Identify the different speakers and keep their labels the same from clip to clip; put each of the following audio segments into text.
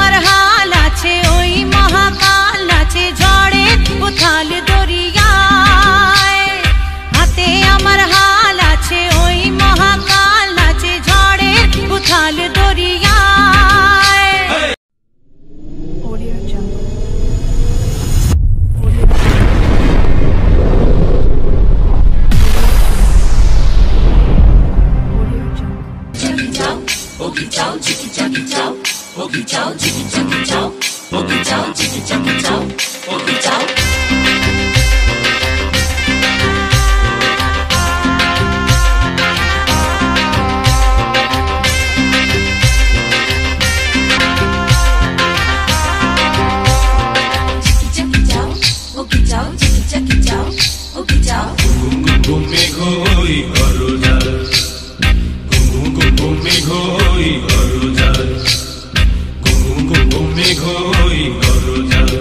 Speaker 1: আমার হাল আছে ওই মহাকাল আছে ঝড়ে উথাল দরিয়ায়। হাতে আমার হাল আছে ওই মহাকাল আছে ঝড়ে উথাল দরিয়ায়।
Speaker 2: Oogie chow, chicky chucky chow. Oogie chow, chicky chucky chow. Oogie chow, chicky chucky chow. Oogie chow. Chicky chucky chow. Oogie chow, chicky chucky chow. Oogie chow.
Speaker 3: Gum gum gum me khoi haro jal. Gum gum gum me khoi haro jal. Gum gum gum me khoi haro jal.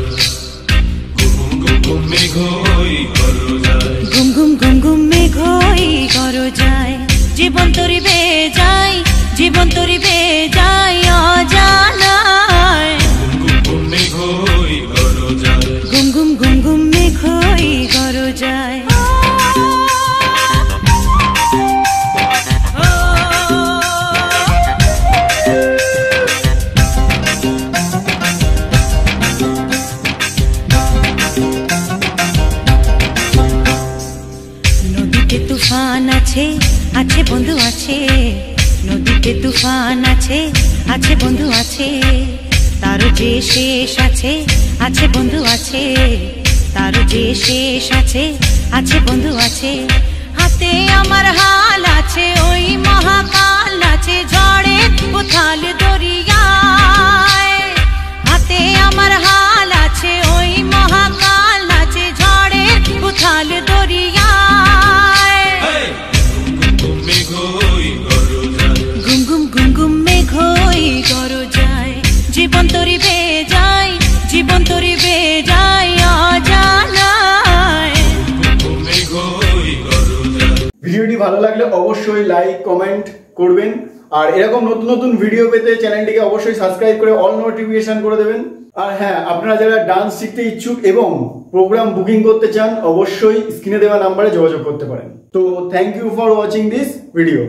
Speaker 3: Gum gum gum me khoi haro jal.
Speaker 1: ঘুম ঘুম ঘুম ঘুম মেঘই করো যায় জীবন তরি বেয়ে যায় জীবন তরি বেয়ে যায় অজানায়।
Speaker 3: Gum gum me khoi haro jal.
Speaker 1: ঘুম ঘুম ঘুম ঘুম মেঘই করো যায়। নদীতে তুফান আছে আছে বন্ধু আছে নদীতে তুফান আছে আছে বন্ধু আছে তারও যে শেষ আছে আছে বন্ধু আছে তারও যে শেষ আছে আছে বন্ধু আছে। হাতে আমার হাল আছে ওই মহাকাল আছে ঝড়ে উথাল দরিয়ায়। হাতে আমার হাল আছে ওই মহাকাল আছে ঝড়ে উথাল দরিয়ায়।
Speaker 3: Gum me khoi haro jal.
Speaker 1: ঘুম ঘুম ঘুম ঘুম মেঘই করো যায় জীবন তরি বেয়ে যায় জীবন তরি বেয়ে যায় অজানায়।
Speaker 3: Gum me khoi haro jal.
Speaker 4: ভিডিওটি ভালো লাগলে অবশ্যই লাইক কমেন্ট করবেন আর এরকম নতুন নতুন ভিডিও পেতে চ্যানেলটিকে অবশ্যই সাবস্ক্রাইব করে অল নোটিফিকেশন করে দেবেন। আর হ্যাঁ, আপনারা যারা ডান্স শিখতে ইচ্ছুক এবং প্রোগ্রাম বুকিং করতে চান অবশ্যই স্ক্রিনে দেওয়া নাম্বারে যোগাযোগ করতে পারেন। তো thank you for watching this video.